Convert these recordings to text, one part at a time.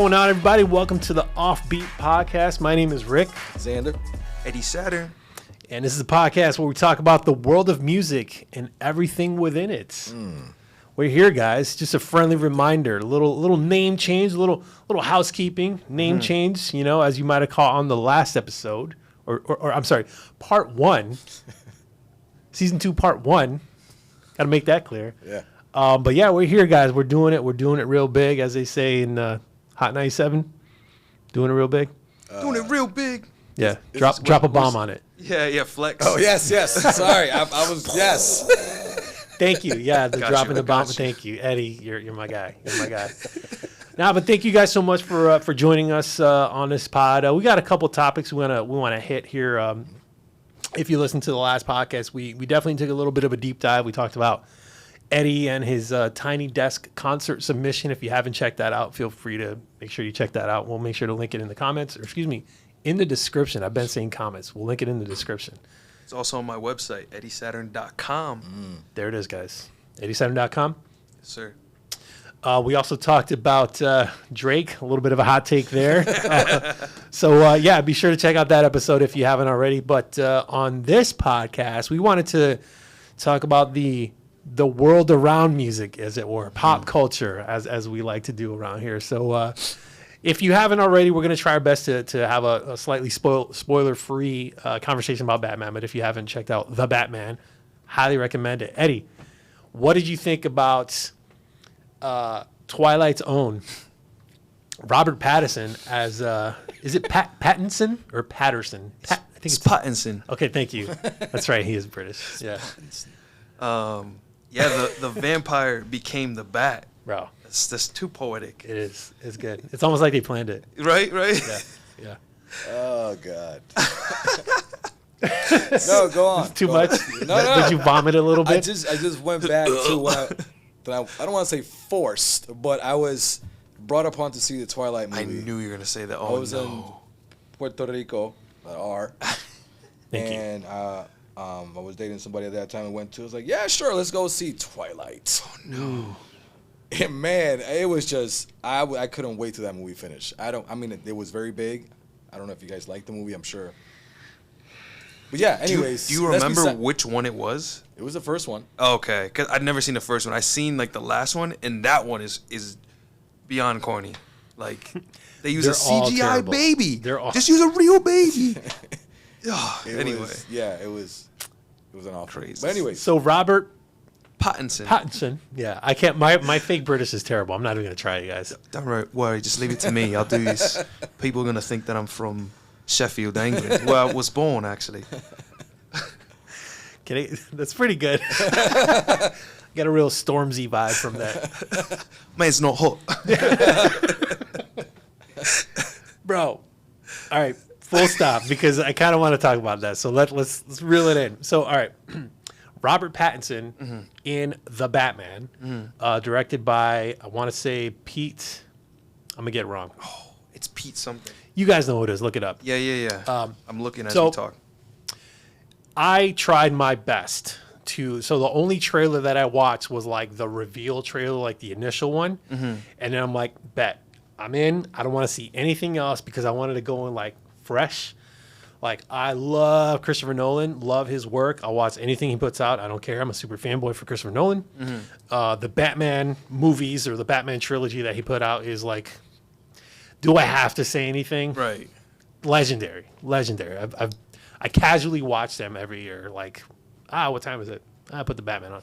going on, everybody? Welcome to the Offbeat Podcast. My name is Rick. Xander. Eddie Saturn. And this is a podcast where we talk about the world of music and everything within it. We're here, guys. Just a friendly reminder, little name change, little housekeeping, name change, you know, as you might have caught on the last episode. Or I'm sorry, part 1. Season 2, part 1. Got to make that clear. Yeah. But yeah, we're here, guys. We're doing it. We're doing it real big, as they say in Hot 97. Doing it real big. Doing it real big. Yeah. Drop a bomb on it. Yeah, flex. Oh, yes. Sorry. I was, yes. Thank you. Yeah, the Got dropping you, the bomb. got you. Thank you, Eddie. You're my guy. You're my guy. Now, but thank you guys so much for joining us on this pod. We got a couple topics we want to hit here. If you listen to the last podcast, we definitely took a little bit of a deep dive. We talked about Eddie and his Tiny Desk concert submission. If you haven't checked that out, feel free to make sure you check that out. We'll make sure to link it in the comments, or excuse me, in the description. I've been saying comments. We'll link it in the description. It's also on my website, eddiesaturn.com. There it is, guys. eddiesaturn.com. Yes, sir. We also talked about Drake, a little bit of a hot take there. So, yeah, be sure to check out that episode if you haven't already. But on this podcast, we wanted to talk about the world around music, as it were, pop culture, as we like to do around here. So if you haven't already, we're going to try our best to have a slightly spoiler-free conversation about Batman. But if you haven't checked out The Batman, highly recommend it. Eddie, what did you think about Twilight's own Robert Pattinson as is it Pattinson or Patterson? I think It's Pattinson. Okay, thank you. That's right. He is British. Yeah, Yeah, the vampire became the bat. bro, That's too poetic. it is. It's good. It's almost like they planned it. Right? Yeah. Oh, God. No, go on. Too Go much. on. No. Did you vomit a little I bit? just went back to when I don't want to say forced, but I was brought upon to see the Twilight movie. I knew you were going to say that. I Oh, was in no. Puerto Rico, R. Thank you. And I was dating somebody at that time and went to. I was like, yeah, sure, let's go see Twilight. Oh, no. And man, it was just I couldn't wait till that movie finished. I mean, it was very big. I don't know if you guys liked the movie. I'm sure. But yeah, anyways. Do you remember which one it was? It was the first one. Oh, okay, because I'd never seen the first one. I seen like the last one, and that one is beyond corny. Like they use a They're all CGI terrible. baby. They're all- Just use a real baby. Anyway, It was an awful. Crazy. But anyways, So Robert Pattinson. Yeah, I can't. My fake British is terrible. I'm not even gonna try it, guys. Don't worry, just leave it to me. I'll do this. People are gonna think that I'm from Sheffield, England, where I was born, actually. That's pretty good. Got a real Stormzy vibe from that, Man, it's not hot. bro. All right, full stop, because I kind of want to talk about that. So let's reel it in. So all right, Robert Pattinson in The Batman, directed by, I want to say, Pete. I'm gonna get it wrong. It's Pete something. You guys know who it is. Look it up. Yeah. I'm looking as so- we talk. I tried my best to. So the only trailer that I watched was like the reveal trailer, like the initial one, and then I'm like, bet I'm in. I don't want to see anything else because I wanted to go in like fresh. Like, I love Christopher Nolan, love his work. I'll watch anything he puts out. I don't care. I'm a super fanboy for Christopher Nolan. The Batman movies, or the Batman trilogy that he put out, is like, do I have to say anything? Right. Legendary. I casually watch them every year. Like, what time is it? I put the Batman on.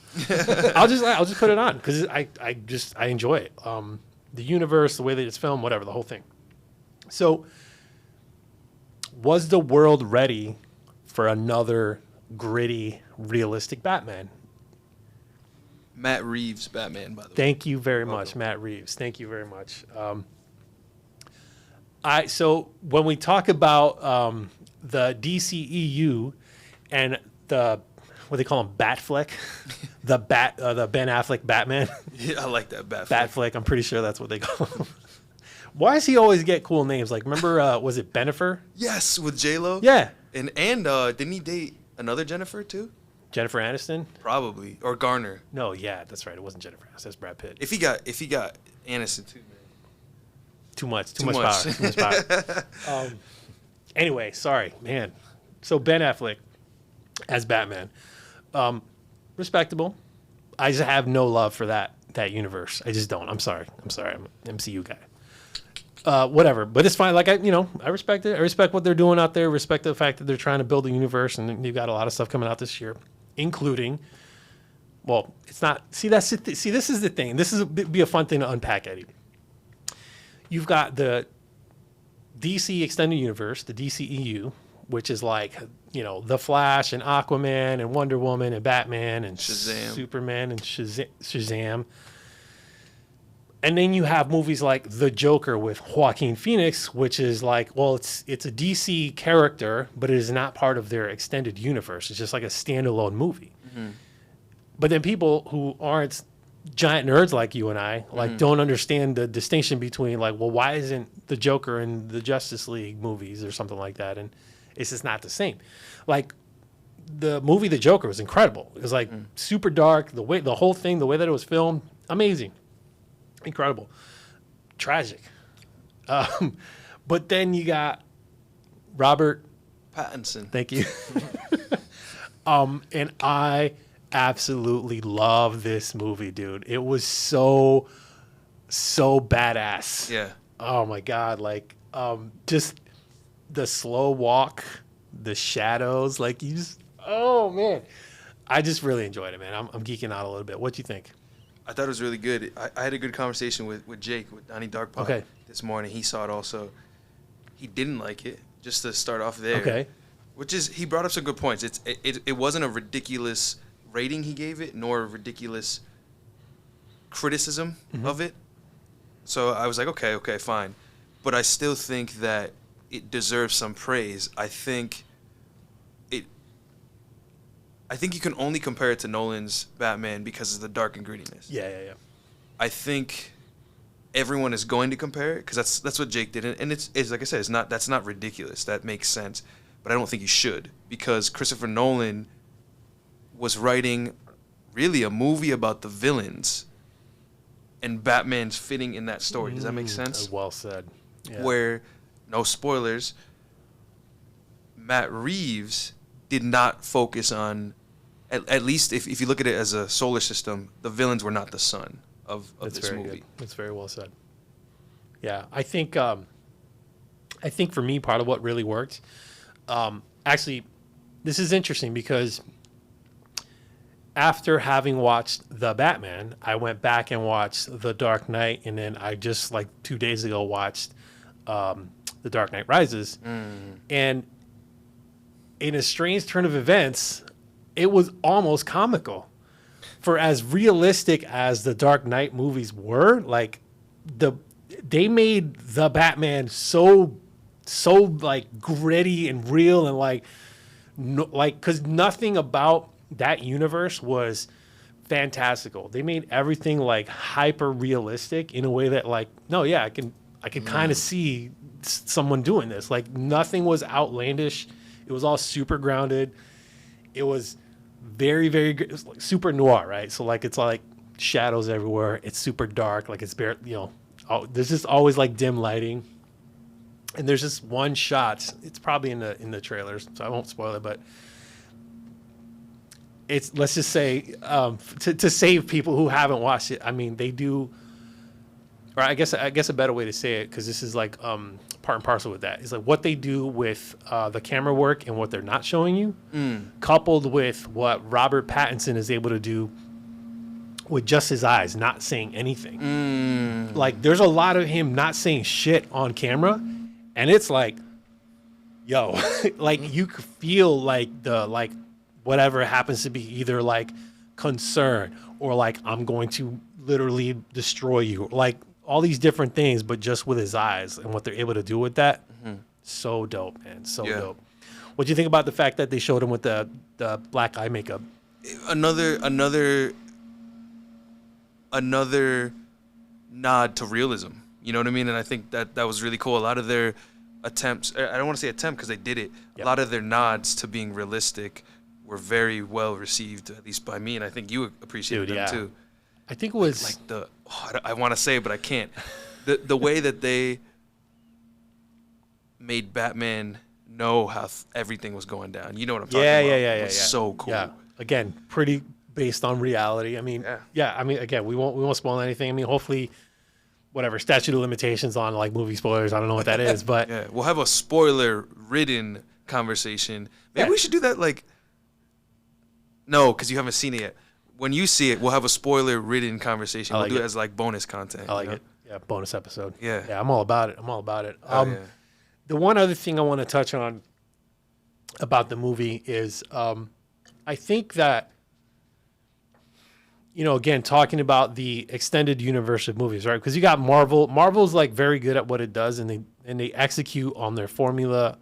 I'll just put it on because I enjoy it. The universe, the way that it's filmed, whatever, the whole thing. So, was the world ready for another gritty, realistic Batman? Matt Reeves, Batman, by the way. Thank you very much, Matt Reeves. Thank you very much. So when we talk about the DCEU and the, what they call him, Batfleck, the Ben Affleck Batman. Yeah, I like that Batfleck. Batfleck, I'm pretty sure that's what they call him. Why does he always get cool names? Like, remember, was it Bennifer? Yes, with J-Lo. Yeah. And didn't he date another Jennifer too? Jennifer Aniston? Probably. Or Garner. No, yeah, that's right. It wasn't Jennifer Aniston. That's Brad Pitt. If he got Aniston too, man. Too much Too much. power. Too much power. Anyway, sorry, man. So Ben Affleck as Batman, respectable. I just have no love for that universe. I just don't. I'm sorry. I'm an MCU guy. Whatever, but it's fine. Like I respect it. I respect what they're doing out there. Respect the fact that they're trying to build a universe, and they've got a lot of stuff coming out this year, including. Well, it's not. See, this is the thing. This is be a fun thing to unpack, Eddie. You've got the DC Extended Universe, the DCEU, which is like, The Flash and Aquaman and Wonder Woman and Batman and Shazam. Superman and Shazam. And then you have movies like The Joker with Joaquin Phoenix, which is like, well, it's a DC character, but it is not part of their extended universe. It's just like a standalone movie. Mm-hmm. But then people who aren't giant nerds like you and I don't understand the distinction between like, well, why isn't the Joker in the Justice League movies or something like that? And it's just not the same. Like the movie The Joker was incredible. It was like super dark. The whole thing, the way that it was filmed, amazing, incredible, tragic. But then you got Robert Pattinson. Thank you. And I absolutely love this movie, dude. It was so badass. Yeah. Oh my god, like just the slow walk, the shadows, like you just oh man. I just really enjoyed it, man. I'm geeking out a little bit. What do you think? I thought it was really good. I had a good conversation with Jake, with Donnie Darkpot this morning. He saw it also. He didn't like it, just to start off there. Okay. Which is, he brought up some good points. It wasn't a ridiculous rating he gave it, nor a ridiculous criticism of it. So I was like, okay, fine. But I still think that it deserves some praise. I think you can only compare it to Nolan's Batman because of the dark and grittiness. Yeah. I think everyone is going to compare it because that's what Jake did, and it's like I said, that's not ridiculous. That makes sense, but I don't think you should, because Christopher Nolan was writing really a movie about the villains, and Batman's fitting in that story. Does that make sense? Well said. Yeah. Where, no spoilers, Matt Reeves did not focus on, at least if you look at it as a solar system, the villains were not the sun of this movie. Good. That's very well said. Yeah, I think for me, part of what really worked, actually, this is interesting because after having watched The Batman, I went back and watched The Dark Knight, and then I just like 2 days ago watched The Dark Knight Rises. And in a strange turn of events, it was almost comical. For as realistic as the Dark Knight movies were, like they made the Batman so like gritty and real, and like because nothing about that universe was fantastical. They made everything like hyper realistic in a way that like, no, yeah, I can kind of see someone doing this. Like nothing was outlandish. It was all super grounded. It was very, very good. It was like super noir, right? So like it's like shadows everywhere. It's super dark. Like it's bare, there's just always like dim lighting. And there's just one shot. It's probably in the trailers, so I won't spoil it, but it's, let's just say, to save people who haven't watched it. I mean, they do, or I guess a better way to say it, because this is like part and parcel with that, is like what they do with the camera work and what they're not showing you, coupled with what Robert Pattinson is able to do with just his eyes, not saying anything. Like there's a lot of him not saying shit on camera, and it's like, yo, like you could feel like the like whatever happens to be either like concern or like I'm going to literally destroy you, like all these different things, but just with his eyes and what they're able to do with that. So dope, man. So dope. What do you think about the fact that they showed him with the black eye makeup? Another nod to realism. You know what I mean? And I think that was really cool. A lot of their attempts, I don't want to say attempt because they did it. Yep. A lot of their nods to being realistic were very well received, at least by me, and I think you appreciated them too. I think it was like I want to say it, but I can't. the way that they made Batman know how everything was going down. You know what I'm talking about? Yeah. So cool. Yeah. Again, pretty based on reality. I mean, I mean, again, we won't spoil anything. I mean, hopefully, whatever statute of limitations on like movie spoilers. I don't know what that is, but yeah, we'll have a spoiler-ridden conversation. Maybe we should do that. Like, no, because you haven't seen it yet. When you see it, we'll have a spoiler-ridden conversation. We'll do it as like bonus content. I like it. Yeah, bonus episode. Yeah, I'm all about it. The one other thing I want to touch on about the movie is I think that, you know, again, talking about the extended universe of movies, right? Because you got Marvel. Marvel's like very good at what it does, and they execute on their formula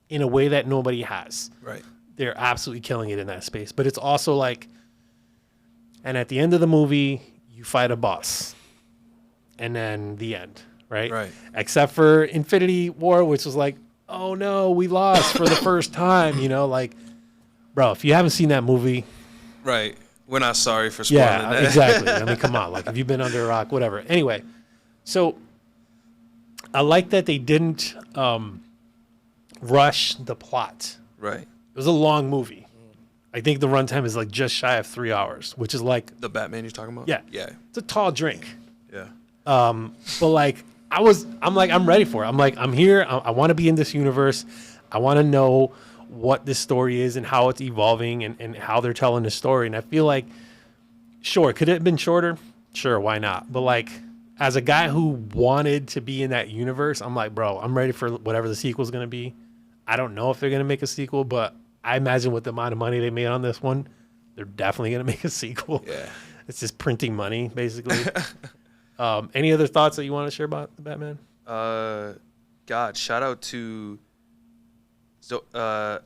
in a way that nobody has. Right. They're absolutely killing it in that space. But it's also like, and at the end of the movie, you fight a boss, and then the end, right? Right. Except for Infinity War, which was like, oh no, we lost for the first time. You know, like, bro, if you haven't seen that movie, right. We're not sorry for spoiling that. Exactly. I mean, come on. Like, if you've been under a rock, whatever. Anyway, so I like that they didn't rush the plot. Right. It was a long movie. I think the runtime is like just shy of 3 hours, which is like the Batman you're talking about? Yeah. It's a tall drink. Yeah. But like I'm ready for it. I'm like, I'm here. I want to be in this universe. I want to know what this story is and how it's evolving and how they're telling the story. And I feel like, sure, could it have been shorter? Sure, why not? But like, as a guy who wanted to be in that universe, I'm like, bro, I'm ready for whatever the sequel is going to be. I don't know if they're going to make a sequel, but I imagine with the amount of money they made on this one, they're definitely going to make a sequel. Yeah. It's just printing money, basically. Any other thoughts that you want to share about the Batman? God, shout out to what are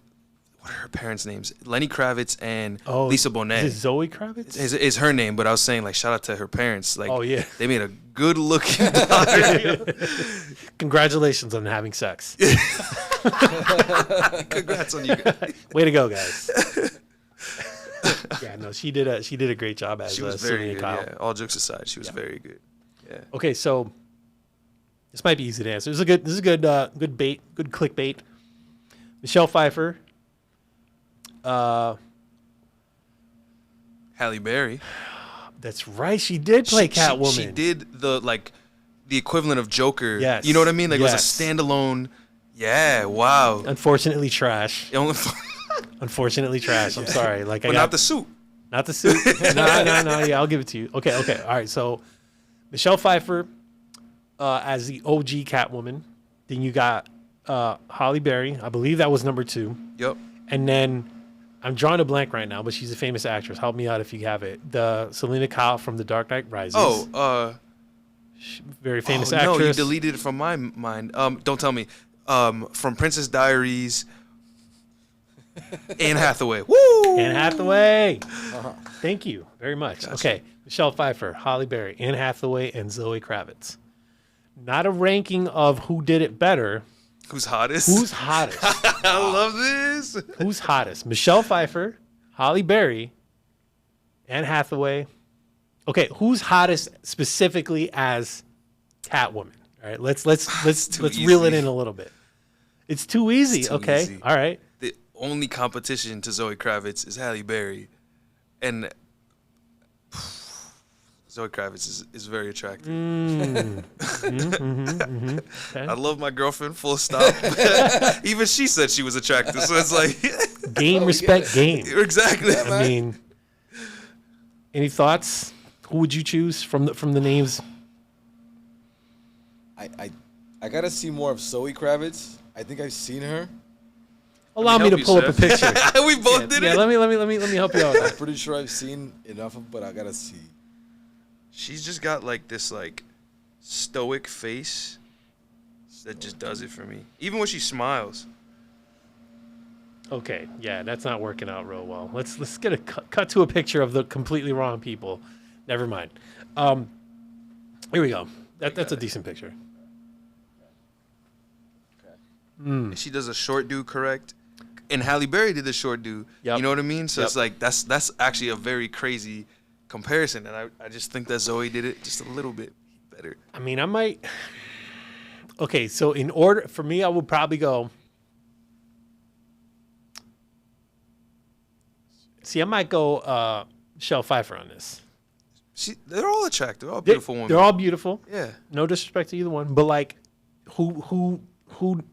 her parents' names? Lenny Kravitz and Lisa Bonet. Is it Zoe Kravitz? Is her name, but I was saying, like, shout out to her parents. Like, they made a good-looking daughter. Congratulations on having sex. Congrats on you guys. Way to go, guys. Yeah, no, she did a great job as she was very Selena good. Kyle. Yeah, all jokes aside, she was very good. Yeah. Okay, so this might be easy to answer. This is a good bait, good clickbait. Michelle Pfeiffer. Halle Berry. That's right. She did play Catwoman. She did the equivalent of Joker. Yes. You know what I mean? Like, it was a standalone. Yeah. Wow. Unfortunately, trash. Unfortunately, trash. I'm sorry. Like, but not the suit. Not the suit. No. Yeah, I'll give it to you. Okay. All right. So, Michelle Pfeiffer as the OG Catwoman. Then you got Halle Berry. I believe that was number 2. Yep. And then I'm drawing a blank right now, but she's a famous actress. Help me out if you have it. The Selena Kyle from The Dark Knight Rises. Very famous actress. No, you deleted it from my mind. Don't tell me. From Princess Diaries. Anne Hathaway. Woo! Anne Hathaway. Thank you very much. Gotcha. Okay. Michelle Pfeiffer, Halle Berry, Anne Hathaway, and Zoe Kravitz. Not a ranking of who did it better. Who's hottest? I love this. Who's hottest? Michelle Pfeiffer, Halle Berry, Anne Hathaway. Okay, who's hottest specifically as Catwoman? All right, let's reel it in a little bit. It's too easy. Easy. All right. The only competition to Zoe Kravitz is Halle Berry, and Zoe Kravitz is very attractive. Okay. I love my girlfriend, full stop. Even she said she was attractive, so it's like game, respect, game. Exactly. I mean, any thoughts? Who would you choose from the names? I gotta see more of Zoe Kravitz. I think I've seen her. Allow me to pull up a picture. We both did it. Yeah, let me help you out. I'm pretty sure I've seen enough of, but I gotta see. She's just got like this like stoic face that just does it for me. Even when she smiles. Okay, yeah, that's not working out real well. Let's get a cut to a picture of the completely wrong people. Never mind. Here we go. That's a decent picture. Okay. She does a short do correct, and Halle Berry did the short do. Yep. You know what I mean? So Yep. it's like that's actually a very crazy comparison, and I just think that Zoe did it just a little bit better. I mean, I might. Okay, so in order for me, I would probably go. See, I might go Michelle Pfeiffer on this. They're all attractive, all beautiful women. They're all beautiful. Yeah. No disrespect to either one, but like, who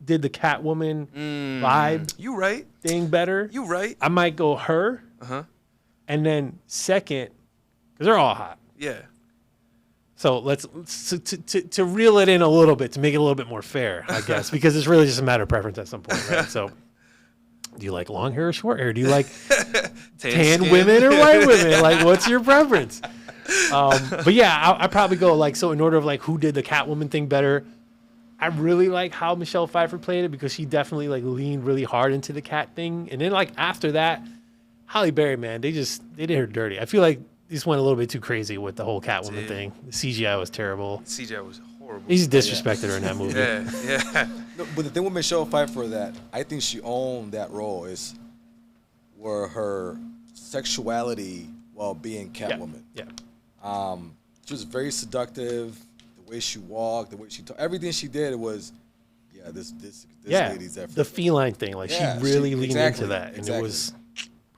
did the Catwoman vibe You right. thing better? You right. I might go her. And then second, because they're all hot. Yeah. So let's to reel it in a little bit, to make it a little bit more fair, I guess, because it's really just a matter of preference at some point, right? So, do you like long hair or short hair? Do you like tan women or white women? Like, what's your preference? But yeah, I probably go like, so in order of like who did the Catwoman thing better. I really like how Michelle Pfeiffer played it, because she definitely like leaned really hard into the cat thing, and then like after that, Halle Berry, man, they did her dirty. I feel like they just went a little bit too crazy with the whole Catwoman thing. The CGI was terrible. CGI was horrible. He just disrespected her in that movie. Yeah. No, but the thing with Michelle Pfeiffer that I think she owned that role were her sexuality while being Catwoman. Yeah. She was very seductive. The way she walked, the way she talked, everything she did was, this lady's definitely the feline thing. Like she really leaned into that, and it was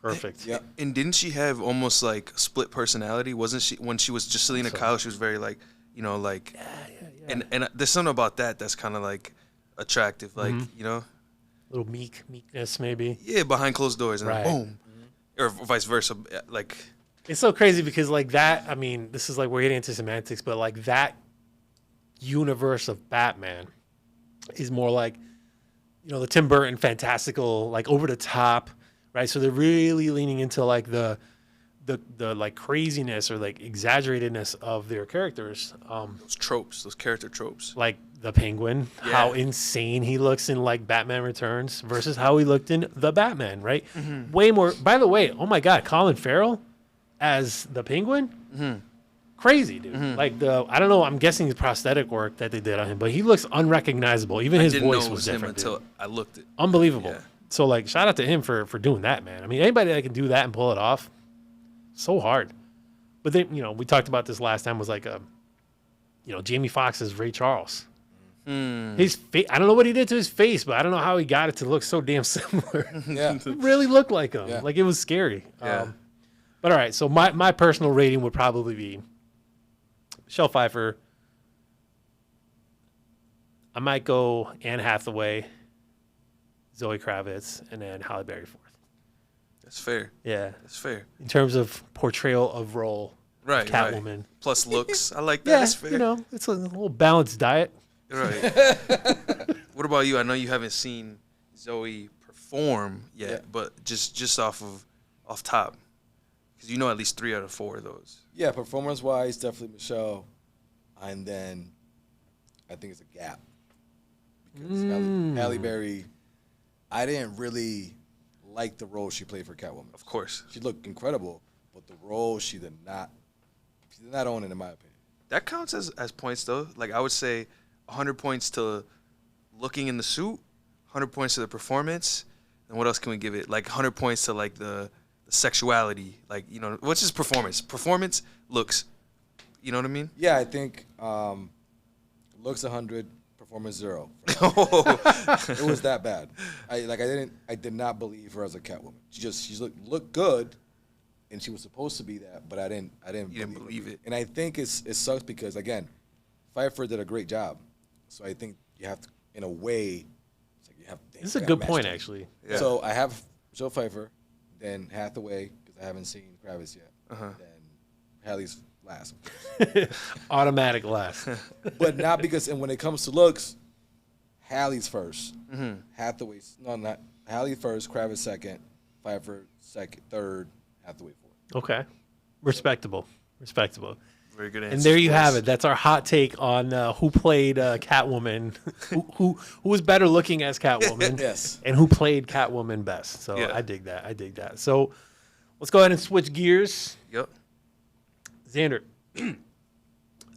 perfect. Yeah. And didn't she have almost like split personality? Wasn't she, when she was just Selena Kyle, she was very like, like, and there's something about that that's kind of like attractive, like, Little meekness maybe. Yeah, behind closed doors, and Right. boom, or vice versa, like. It's so crazy because like that, I mean, this is like we're getting into semantics, but like that universe of Batman is more like, the Tim Burton fantastical, like over the top, right? So they're really leaning into like the like craziness or like exaggeratedness of their characters. Those tropes, those character tropes. Like the Penguin, how insane he looks in like Batman Returns versus how he looked in The Batman, right? Way more. By the way, oh my God, Colin Farrell as the Penguin, crazy dude. Like I don't know. I'm guessing it's prosthetic work that they did on him, but he looks unrecognizable. Even his voice was different. Until I looked it. Unbelievable. Yeah. So like, shout out to him for doing that, man. I mean, anybody that can do that and pull it off, so hard. But then we talked about this last time. Was like Jamie Foxx's Ray Charles. His face, I don't know what he did to his face, but I don't know how he got it to look so damn similar. Yeah. It really looked like him. Yeah. Like it was scary. Yeah. But all right, so my personal rating would probably be Michelle Pfeiffer. I might go Anne Hathaway, Zoe Kravitz, and then Halle Berry fourth. That's fair. Yeah. That's fair. In terms of portrayal of role, Right. Catwoman. Right. Plus looks. I like that. Yeah, That's fair. it's a little balanced diet. Right. What about you? I know you haven't seen Zoe perform yet, but just off top, because at least 3 out of 4 of those. Yeah, performance-wise, definitely Michelle. And then I think it's a gap. Because Halle Berry, I didn't really like the role she played for Catwoman. Of course. She looked incredible, but the role she did not own it, in my opinion. That counts as points, though. Like, I would say 100 points to looking in the suit, 100 points to the performance, and what else can we give it? Like, 100 points to, like, the sexuality. Like, what's his performance? Performance, looks. You know what I mean? Yeah, I think looks 100, performance 0. It was that bad. I did not believe her as a Catwoman. She looked good, and she was supposed to be that, but I didn't believe it. And I think it sucks because, again, Pfeiffer did a great job. So I think you have to, in a way, it's like you have. This is a good point, actually. Yeah. So I have Michelle Pfeiffer, then Hathaway, because I haven't seen Kravitz yet. Then Halle's last. Automatic last. But not because, and when it comes to looks, Halle's first. Hathaway's, not Halle first, Kravitz second, Pfeiffer second, third, Hathaway fourth. Okay. Respectable. Very good answer. And there you have it. That's our hot take on who played Catwoman, who was better looking as Catwoman, Yes. and who played Catwoman best. So Yeah. I dig that. So let's go ahead and switch gears. Yep. Xander,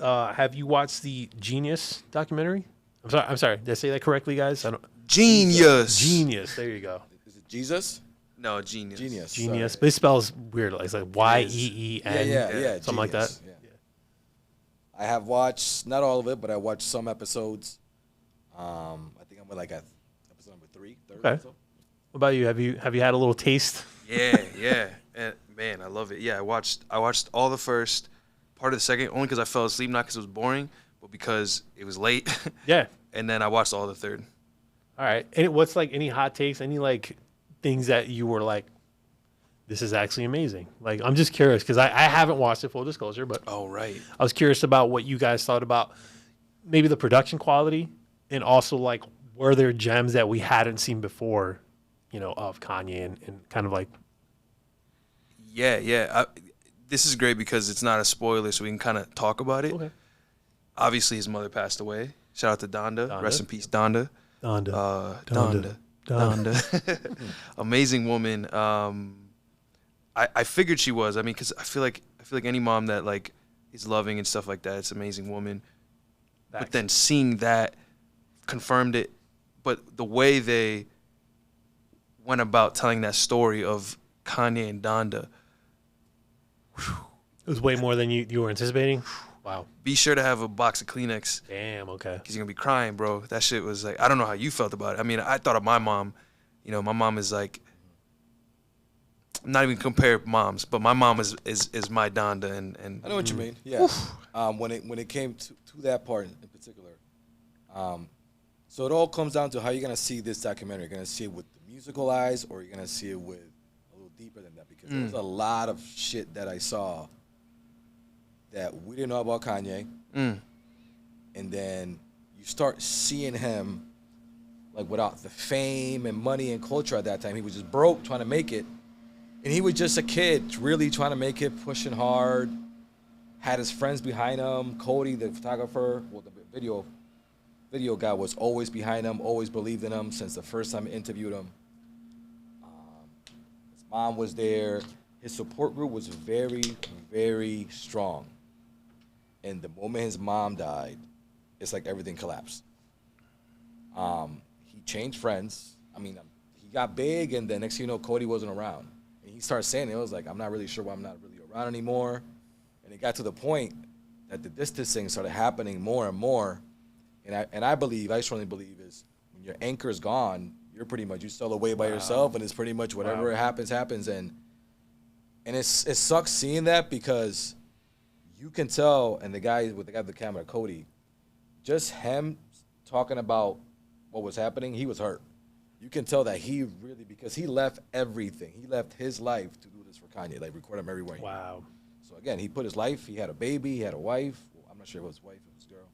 have you watched the Genius documentary? I'm sorry. Did I say that correctly, guys? Genius. Genius. There you go. Is it Jesus? No, genius. Genius. Sorry. But it spells weird. It's like Yeen. Yeah. Something like that. Genius. Yeah. I have watched not all of it, but I watched some episodes. I think I'm with like at episode number 3. Third Okay. episode. What about you? Have you had a little taste? Yeah. And man, I love it. Yeah, I watched all the first part of the second, only because I fell asleep, not because it was boring, but because it was late. Yeah. And then I watched all the third. All right. And what's like any hot takes? Any like things that you were like, this is actually amazing? Like, I'm just curious because I haven't watched it, full disclosure, but Oh, right. I was curious about what you guys thought about maybe the production quality and also like were there gems that we hadn't seen before, of Kanye and kind of like. Yeah. This is great because it's not a spoiler, so we can kind of talk about it. Okay. Obviously, his mother passed away. Shout out to Donda. Donda. Rest in peace, Donda. Donda. Donda. Amazing woman. I figured she was. I mean, because I feel like any mom that like is loving and stuff like that, it's an amazing woman. Facts. But then seeing that confirmed it. But the way they went about telling that story of Kanye and Donda, It was way more than you were anticipating. Wow. be sure to have a box of Kleenex Damn. Okay. because you're gonna be crying, bro. That shit was like, I don't know how you felt about it. I mean, I thought of my mom. My mom is like, I'm not even compare moms, but my mom is my Donda, and I know what you mean. Yeah. When it came to that part in particular, so it all comes down to how you're gonna see this documentary. You're gonna see it with the musical eyes, or you're gonna see it with a little deeper than that. Because there's a lot of shit that I saw that we didn't know about Kanye, and then you start seeing him like without the fame and money and culture at that time. He was just broke, trying to make it. And he was just a kid, really trying to make it, pushing hard. Had his friends behind him. Cody, the photographer, well, the video guy was always behind him, always believed in him since the first time I interviewed him. His mom was there. His support group was very, very strong. And the moment his mom died, it's like everything collapsed. He changed friends. I mean, he got big, and then next thing you know, Cody wasn't around. He started saying it. I was like, I'm not really sure why I'm not really around anymore. And it got to the point that the distancing started happening more and more. And I strongly believe is when your anchor is gone, you're pretty much, you sail away by yourself, and it's pretty much whatever happens. And it sucks seeing that because you can tell, and the guy with the camera, Cody, just him talking about what was happening, he was hurt. You can tell that he really, because he left everything. He left his life to do this for Kanye, like record him everywhere. Wow. So again, he put his life, he had a baby, he had a wife. Well, I'm not sure if it was wife, it was girl.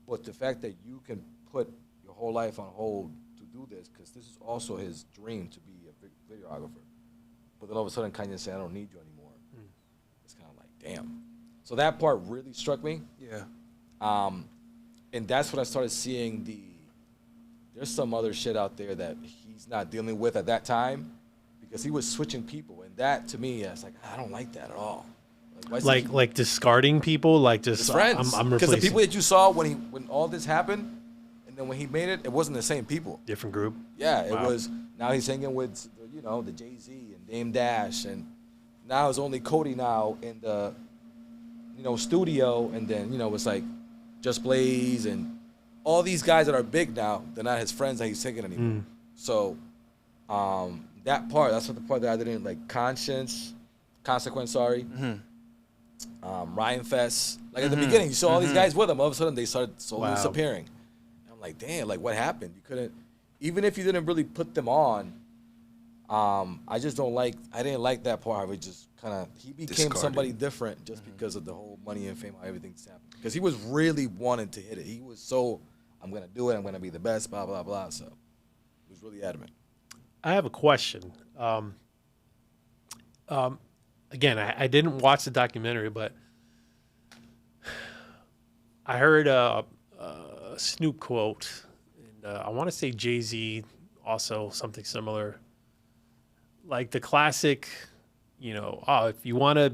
But the fact that you can put your whole life on hold to do this, because this is also his dream to be a videographer. But then all of a sudden Kanye said, I don't need you anymore. It's kind of like, damn. So that part really struck me. yeah. And that's when I started seeing there's some other shit out there that he's not dealing with at that time because he was switching people. And that, to me, it's like, I don't like that at all. Like discarding people, like just his friends. I'm Because replacing the people that you saw when all this happened, and then when he made it, it wasn't the same people. different group. Yeah, it Wow. was, now he's hanging with, the Jay-Z and Dame Dash, and now it's only Cody now in the, studio, and then, it's like Just Blaze and all these guys that are big now, they're not his friends that he's taking anymore. So that part, that's what the part that I didn't like. Consequence, sorry. Ryan Fest. Like at the beginning, you saw all these guys with him. All of a sudden, they started slowly disappearing. And I'm like, damn, like what happened? You couldn't, even if you didn't really put them on. I didn't like that part. I would just kind of, he became Discarded. somebody different just because of the whole money and fame, how everything's happened. Because he was really wanting to hit it. He was so, I'm going to do it. I'm going to be the best, blah, blah, blah. So he was really adamant. I have a question. Again, I didn't watch the documentary, but I heard a Snoop quote, and I want to say Jay-Z also something similar, like the classic, if you want to,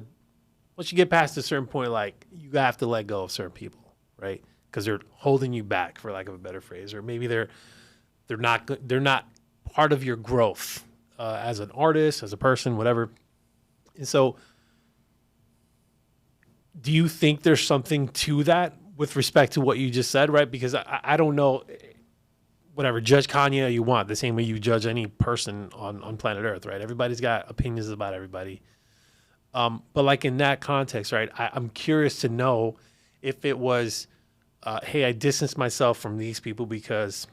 once you get past a certain point, like you have to let go of certain people, right? Because they're holding you back, for lack of a better phrase, or maybe they're not part of your growth as an artist, as a person, whatever. And so do you think there's something to that with respect to what you just said, right? Because I don't know, whatever, judge Kanye you want, the same way you judge any person on planet Earth, right? Everybody's got opinions about everybody. But like in that context, right, I'm curious to know if it was, hey, I distanced myself from these people because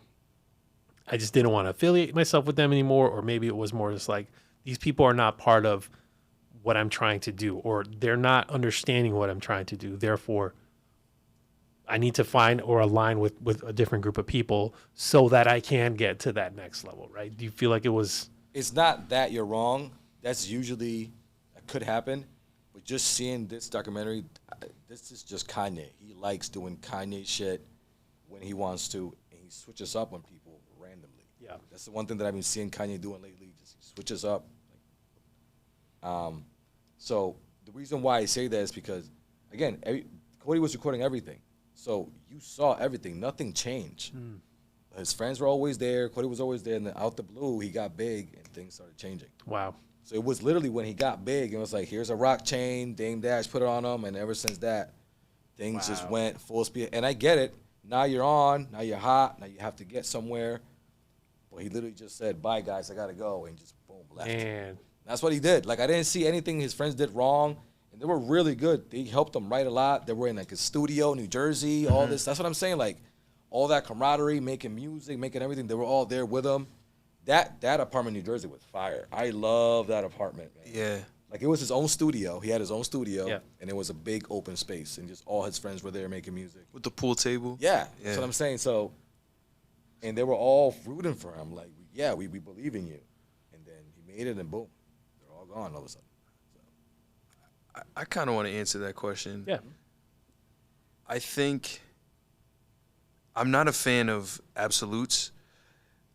I just didn't want to affiliate myself with them anymore, or maybe it was more just like, these people are not part of what I'm trying to do, or they're not understanding what I'm trying to do. Therefore, I need to find or align with a different group of people so that I can get to that next level, right? Do you feel like it was? It's not that you're wrong. That's usually, that could happen. But just seeing this documentary, this is just Kanye. He likes doing Kanye shit when he wants to, and he switches up on people randomly. Yeah. That's the one thing that I've been seeing Kanye doing lately. Just he switches up. So the reason why I say that is because, again, Cody was recording everything. So you saw everything. Nothing changed. His friends were always there. Cody was always there. And then out the blue, he got big and things started changing. Wow. So it was literally when he got big, it was like, here's a rock chain. Dame Dash put it on him. And ever since that, things just went full speed. And I get it. Now you're on. Now you're hot. Now you have to get somewhere. But he literally just said, bye, guys. I got to go. And just, boom, left. Man. That's what he did. Like, I didn't see anything his friends did wrong. And they were really good. They helped him write a lot. They were in, like, his studio, New Jersey, all this. That's what I'm saying. Like, all that camaraderie, making music, making everything. They were all there with him. That apartment in New Jersey was fire. I love that apartment, man. Yeah. Like, it was his own studio. He had his own studio. Yeah. And it was a big open space. And just all his friends were there making music. With the pool table. Yeah. That's what I'm saying. So, and they were all rooting for him. Like, yeah, we believe in you. And then he made it, and boom. They're all gone all of a sudden. I kind of want to answer that question. Yeah. I think I'm not a fan of absolutes.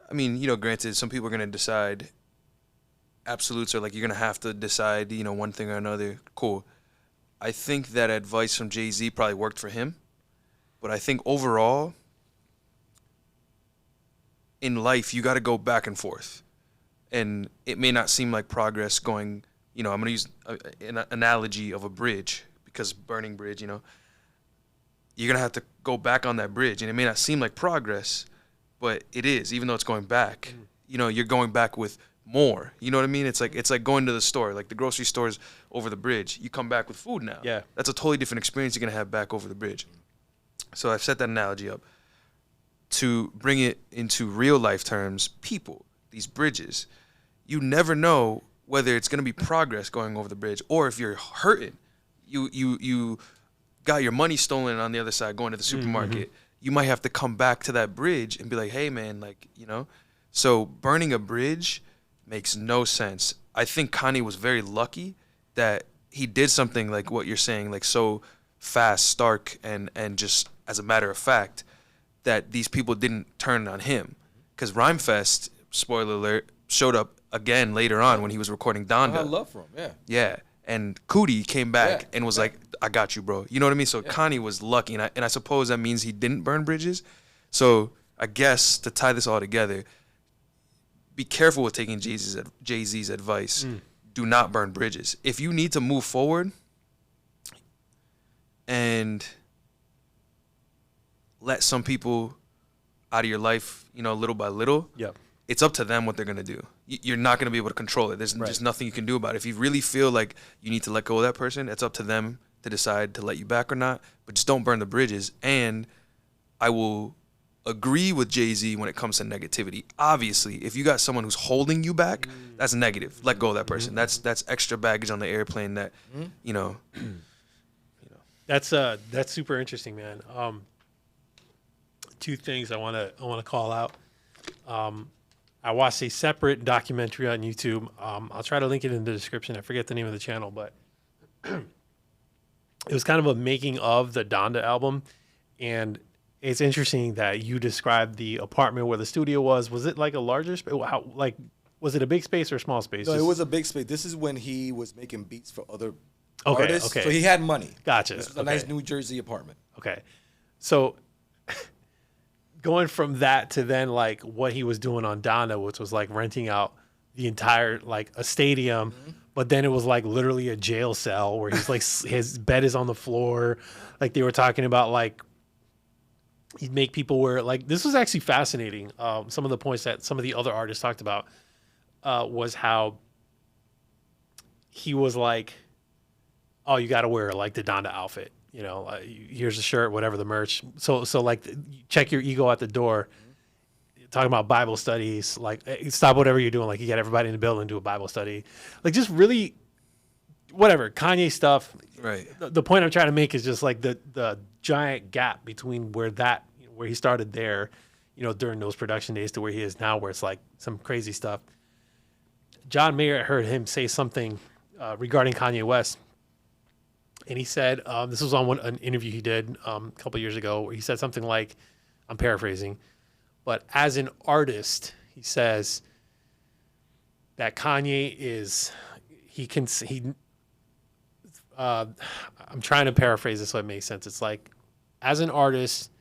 I mean, granted, some people are going to decide absolutes are like you're going to have to decide, one thing or another. Cool. I think that advice from Jay-Z probably worked for him. But I think overall, in life, you got to go back and forth. And it may not seem like progress going, I'm going to use an analogy of a bridge, because burning bridge, you're going to have to go back on that bridge. And it may not seem like progress, but it is, even though it's going back. You're going back with more. You know what I mean? It's like going to the store, like the grocery stores over the bridge. You come back with food now. Yeah. That's a totally different experience you're going to have back over the bridge. So I've set that analogy up. To bring it into real life terms, people, these bridges, you never know whether it's going to be progress going over the bridge, or if you're hurting, you got your money stolen on the other side going to the supermarket, you might have to come back to that bridge and be like, hey, man, So burning a bridge makes no sense. I think Kanye was very lucky that he did something like what you're saying, like so fast, stark, and just as a matter of fact, that these people didn't turn on him. Because Rhymefest, spoiler alert, showed up again later on when he was recording Donda. I had love for him, yeah. Yeah, and Cootie came back and was like, I got you, bro. You know what I mean? So Kanye was lucky, and I suppose that means he didn't burn bridges. So I guess to tie this all together, be careful with taking Jay-Z's advice. Do not burn bridges. If you need to move forward and let some people out of your life, little by little, it's up to them what they're going to do. You're not going to be able to control it. There's just nothing you can do about it. If you really feel like you need to let go of that person, it's up to them to decide to let you back or not. But just don't burn the bridges. And I will agree with Jay-Z when it comes to negativity. Obviously, if you got someone who's holding you back, that's negative. Let go of that person. That's extra baggage on the airplane that, That's super interesting, man. Two things I want to call out. I watched a separate documentary on YouTube. I'll try to link it in the description. I forget the name of the channel, but it was kind of a making of the Donda album. And it's interesting that you described the apartment where the studio was. Was it like a larger space? Was it a big space or a small space? No, it was a big space. This is when he was making beats for other Okay, artists. okay. So he had money. Gotcha. This was a nice New Jersey apartment. Okay. So going from that to then like what he was doing on Donda, which was like renting out the entire like a stadium, but then it was like literally a jail cell where he's like his bed is on the floor. Like they were talking about like he'd make people wear like this was actually fascinating. Some of the points that some of the other artists talked about was how he was like, oh, you got to wear like the Donda outfit. You know, here's a shirt, whatever the merch. So like, check your ego at the door. Talking about Bible studies, like stop whatever you're doing. Like you get everybody in the building and do a Bible study. Like just really, whatever Kanye stuff. Right. The point I'm trying to make is just like the giant gap between where he started there, you know, during those production days to where he is now, where it's like some crazy stuff. John Mayer heard him say something regarding Kanye West. And he said, this was on an interview he did a couple years ago, where he said something like, I'm paraphrasing, but as an artist, he says that Kanye is, I'm trying to paraphrase this so it makes sense. It's like, as an artist,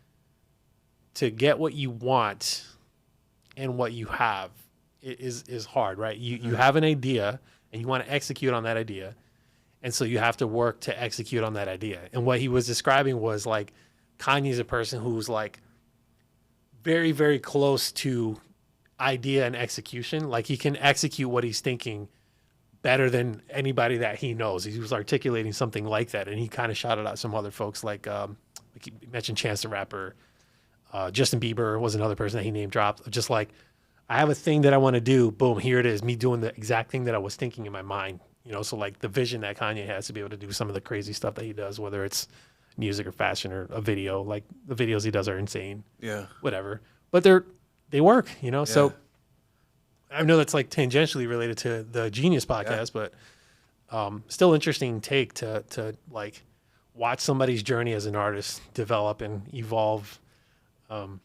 to get what you want and what you have is hard, right? You have an idea and you want to execute on that idea. And so you have to work to execute on that idea. And what he was describing was like Kanye's a person who's like very, very close to idea and execution. Like he can execute what he's thinking better than anybody that he knows. He was articulating something like that. And he kind of shouted out some other folks like he mentioned Chance the Rapper. Justin Bieber was another person that he name dropped. Just like, I have a thing that I want to do. Boom, here it is. Me doing the exact thing that I was thinking in my mind. You know, so like the vision that Kanye has to be able to do some of the crazy stuff that he does, whether it's music or fashion or a video, like the videos he does are insane. Yeah. Whatever. But they work, you know? Yeah. So I know that's like tangentially related to the Genius podcast, but still interesting take to like watch somebody's journey as an artist develop and evolve. Do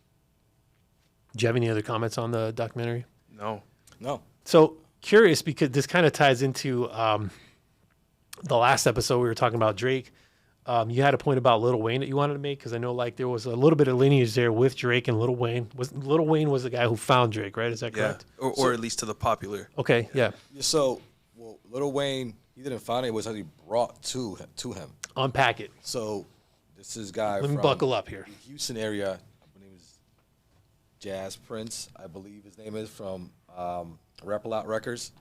you have any other comments on the documentary? No. So curious, because this kind of ties into the last episode we were talking about Drake. You had a point about Lil Wayne that you wanted to make, because I know like there was a little bit of lineage there with Drake and Lil Wayne. Lil Wayne was the guy who found Drake, right? Is that correct? Or at least to the popular. Okay, yeah. So, Lil Wayne, he didn't find it. It was actually brought to him. Unpack it. So this is guy Let me from buckle up here. The Houston area. His name is Jazz Prince, I believe his name is, from Rap A Lot Records.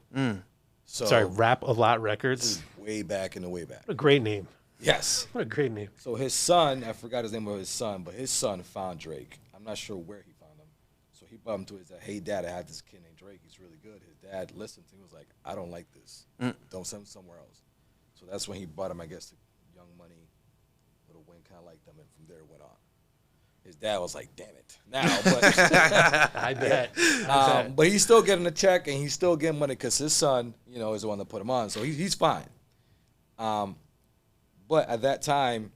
So Sorry, Rap A Lot Records. Way back. What a great name. Yes. What a great name. So his son, I forgot his name of his son, but his son found Drake. I'm not sure where he found him. So he brought him to his dad. Hey, Dad, I have this kid named Drake. He's really good. His dad listened to him. He was like, I don't like this. Don't send him somewhere else. So that's when he brought him, I guess, to Young Money. Lil Wayne kind of liked them, and from there it went on. His dad was like, damn it. Now, but I bet. But he's still getting a check, and he's still getting money because his son, you know, is the one that put him on. So he's fine. But at that time,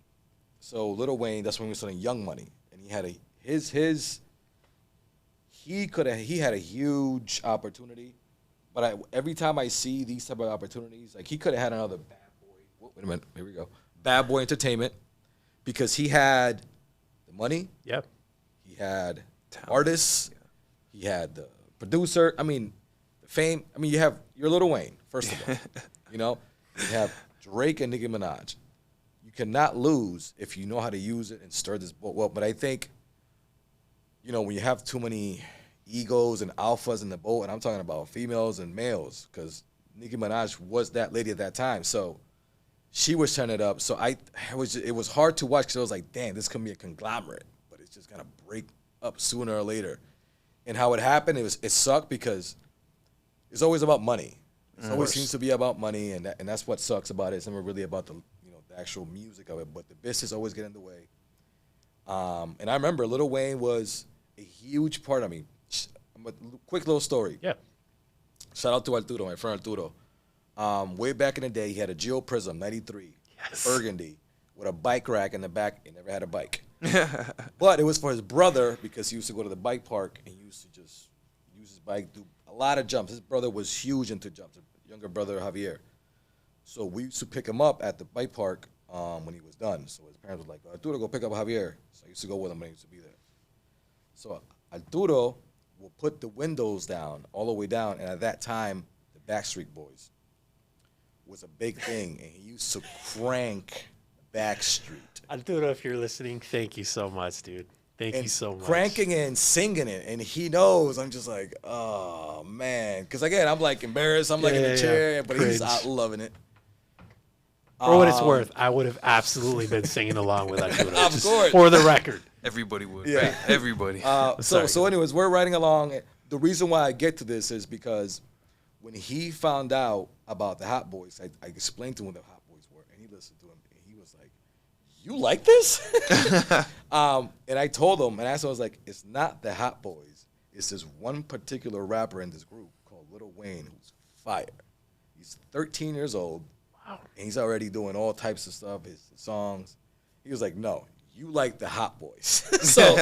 so Lil Wayne, that's when he was selling Young Money, and he had he had a huge opportunity. But every time I see these type of opportunities, like he could have had another Bad Boy. Wait a minute, here we go. Bad Boy Entertainment, because he had the money. Yep. He had artists. Yeah. He had the producer. I mean, the fame. I mean, you have your Lil Wayne, first of all. You know, you have Drake and Nicki Minaj. You cannot lose if you know how to use it and stir this boat well. But I think, you know, when you have too many egos and alphas in the boat, and I'm talking about females and males, because Nicki Minaj was that lady at that time. So she was turning it up. So it was hard to watch, because I was like, damn, this could be a conglomerate, but it's just gonna break up sooner or later. And how it happened, it sucked, because it's always about money. It always seems to be about money, and that's what sucks about it. It's never really about the actual music of it, but the business always get in the way. And I remember Lil Wayne was a huge part of me. A quick little story. Yeah. Shout out to Arturo, my friend Arturo. Way back in the day, he had a Geo Prism 93, burgundy, with a bike rack in the back. He never had a bike. But it was for his brother, because he used to go to the bike park and he used to just use his bike, do a lot of jumps. His brother was huge into jumps, younger brother Javier. So we used to pick him up at the bike park when he was done. So his parents were like, Arturo, go pick up Javier. So I used to go with him when he used to be there. So Arturo will put the windows down, all the way down. And at that time, the Backstreet Boys was a big thing. And he used to crank Backstreet. I don't know if you're listening. Thank you so much, dude. Thank you so much. Cranking and singing it. And he knows. I'm just like, oh, man. Because, again, I'm like embarrassed. I'm like in the chair. But he's out loving it. For what it's worth, I would have absolutely been singing along with that. Of course. For the record. Everybody would. Yeah. Right? Everybody. So anyways, we're riding along. The reason why I get to this is because when he found out about the Hot Boys, I explained to him what the Hot Boys were, and he listened to him, and he was like, "You like this?" And I told him, and I was like, "It's not the Hot Boys. It's this one particular rapper in this group called Lil Wayne, who's fire. He's 13 years old." Wow. And he's already doing all types of stuff, his songs. He was like, no, you like the Hot Boys. So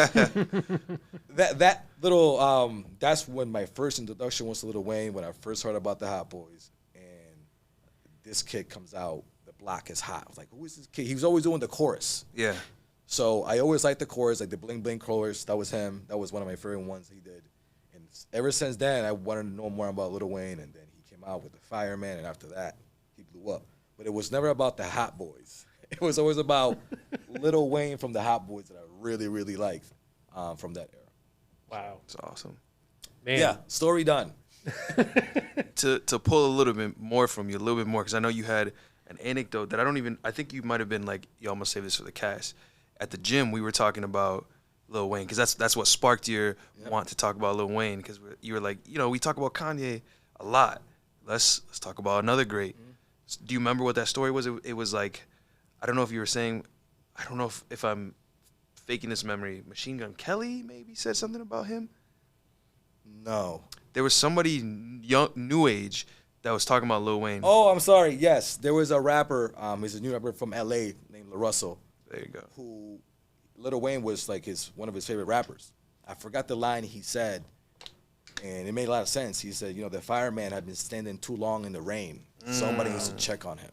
that little, that's when my first introduction was to Lil Wayne, when I first heard about the Hot Boys. And this kid comes out, the block is hot. I was like, who is this kid? He was always doing the chorus. Yeah. So I always liked the chorus, like the Bling Bling chorus. That was him. That was one of my favorite ones he did. And ever since then, I wanted to know more about Lil Wayne. And then he came out with the Fireman, and after that, he blew up. But it was never about the Hot Boys. It was always about Lil Wayne from the Hot Boys that I really, really liked from that era. Wow. It's awesome. Man. Yeah, story done. To pull a little bit more from you, a little bit more, because I know you had an anecdote that I think you might have been like, yo, I'm going to save this for the cast. At the gym, we were talking about Lil Wayne, because that's what sparked your want to talk about Lil Wayne, because you were like, we talk about Kanye a lot. Let's talk about another great. Mm-hmm. Do you remember what that story was? It was like, I don't know if you were saying, I don't know if I'm faking this memory. Machine Gun Kelly maybe said something about him? No. There was somebody new age that was talking about Lil Wayne. Oh, I'm sorry. Yes, there was a rapper. He's a new rapper from L.A. named Lil Russell. There you go. Who Lil Wayne was like one of his favorite rappers. I forgot the line he said, and it made a lot of sense. He said, the fireman had been standing too long in the rain. Somebody needs to check on him.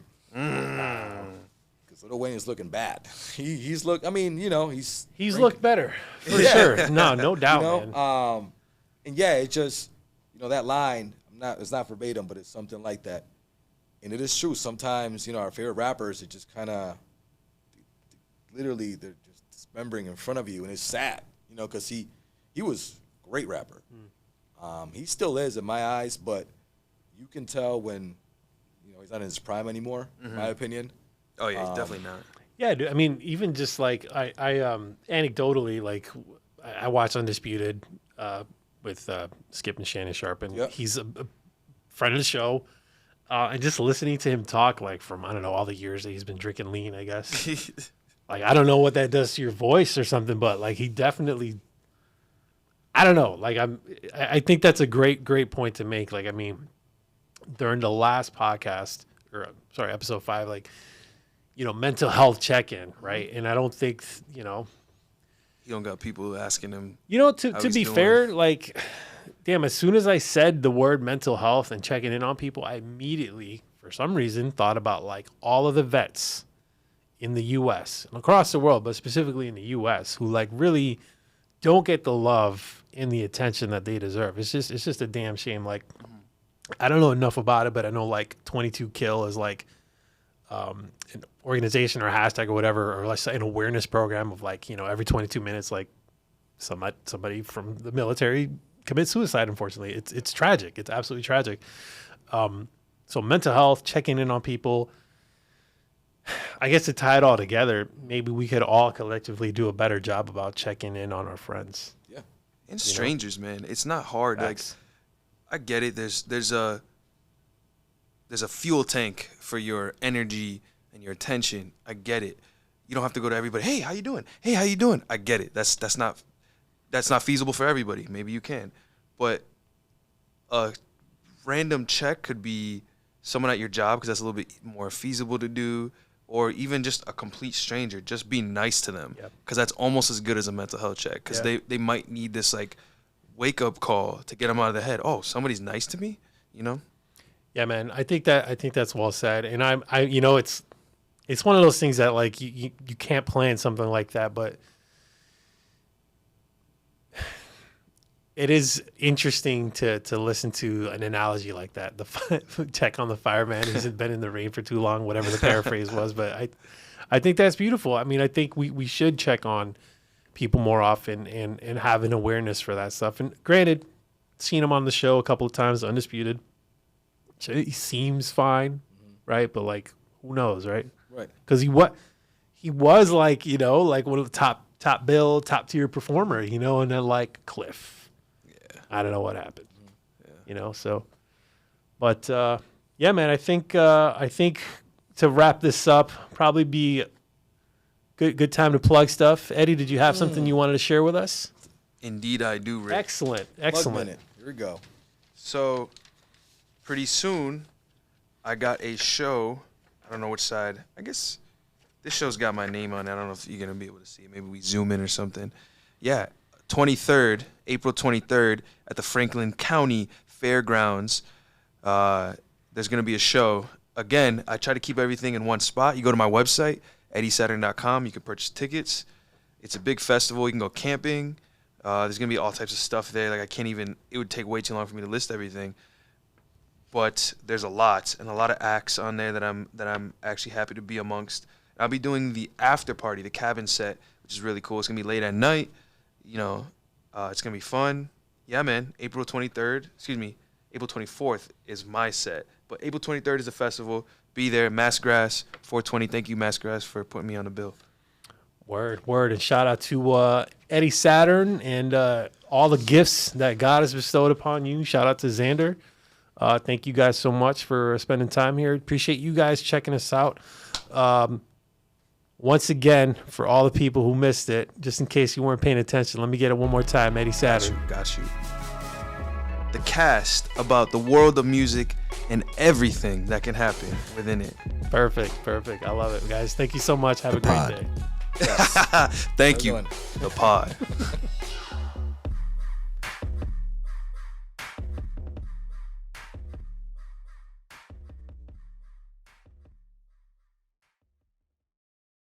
Because Lil Wayne is looking bad. He's looked better for sure. No doubt, man. And yeah, it just that line. It's not verbatim, but it's something like that. And it is true. Sometimes our favorite rappers, it just kind of literally they're just dismembering in front of you, and it's sad. Because he was a great rapper. He still is in my eyes, but you can tell when he's not in his prime anymore, in my opinion. Oh yeah, he's definitely not. Yeah, dude, I mean, even just like I anecdotally, like I watch Undisputed with Skip and Shannon Sharp, and he's a friend of the show. And just listening to him talk, like from I don't know all the years that he's been drinking lean, I guess. Like I don't know what that does to your voice or something, but like he definitely. I don't know. Like I think that's a great point to make. Like I mean. During the last podcast, episode 5, like, mental health check-in, right? And I don't think, He don't got people asking him. To be fair, like, damn, as soon as I said the word mental health and checking in on people, I immediately, for some reason, thought about, like, all of the vets in the U.S. and across the world, but specifically in the U.S., who, like, really don't get the love and the attention that they deserve. It's just a damn shame, like... I don't know enough about it, but I know like 22 Kill is like an organization or hashtag or whatever, or like an awareness program of like, every 22 minutes, like somebody from the military commits suicide. Unfortunately, it's tragic. It's absolutely tragic. So mental health, checking in on people. I guess to tie it all together, maybe we could all collectively do a better job about checking in on our friends. Yeah, and strangers, man. It's not hard. Facts. Like. I get it. There's a fuel tank for your energy and your attention. I get it. You don't have to go to everybody. Hey, how you doing? Hey, how you doing? I get it. That's not feasible for everybody. Maybe you can, but a random check could be someone at your job because that's a little bit more feasible to do, or even just a complete stranger. Just be nice to them because that's almost as good as a mental health check because they might need this like. Wake up call to get them out of the head. Oh, somebody's nice to me, Yeah, man. I think that's well said. And it's one of those things that like you can't plan something like that, but it is interesting to listen to an analogy like that. Check on the fireman who's been in the rain for too long, whatever the paraphrase was. But I think that's beautiful. I mean, I think we should check on people more often and have an awareness for that stuff. And granted, seen him on the show a couple of times, Undisputed. He seems fine, right? But like, who knows, right? Right. Because he was like, you know, like one of the top tier performer, you know, and then like Cliff. Yeah. I don't know what happened. Yeah. You know, so but yeah, man, I think to wrap this up, probably be good time to plug stuff. Eddie, did you have something you wanted to share with us? Indeed, I do, Rick. Excellent. Plug minute. Here we go. So, pretty soon, I got a show. I don't know which side. I guess this show's got my name on it. I don't know if you're going to be able to see it. Maybe we zoom in or something. Yeah, April 23rd, at the Franklin County Fairgrounds. There's going to be a show. Again, I try to keep everything in one spot. You go to my website, eddiesaturn.com. You can purchase tickets. It's a big festival. You can go camping. There's going to be all types of stuff there. Like, it would take way too long for me to list everything. But there's a lot, and a lot of acts on there that I'm actually happy to be amongst. I'll be doing the after party, the cabin set, which is really cool. It's going to be late at night. You know, it's going to be fun. Yeah, man. April 24th is my set. But April 23rd is the festival. Be there. Massgrass, 420. Thank you, Massgrass, for putting me on the bill. Word. And shout out to Eddie Saturn and all the gifts that God has bestowed upon you. Shout out to Xander. Thank you guys so much for spending time here. Appreciate you guys checking us out. Once again, for all the people who missed it, just in case you weren't paying attention, let me get it one more time. Eddie Saturn. Got you. The cast about the world of music and everything that can happen within it. Perfect. I love it, guys. Thank you so much. Have a great day. Yes. Thank you. The pod.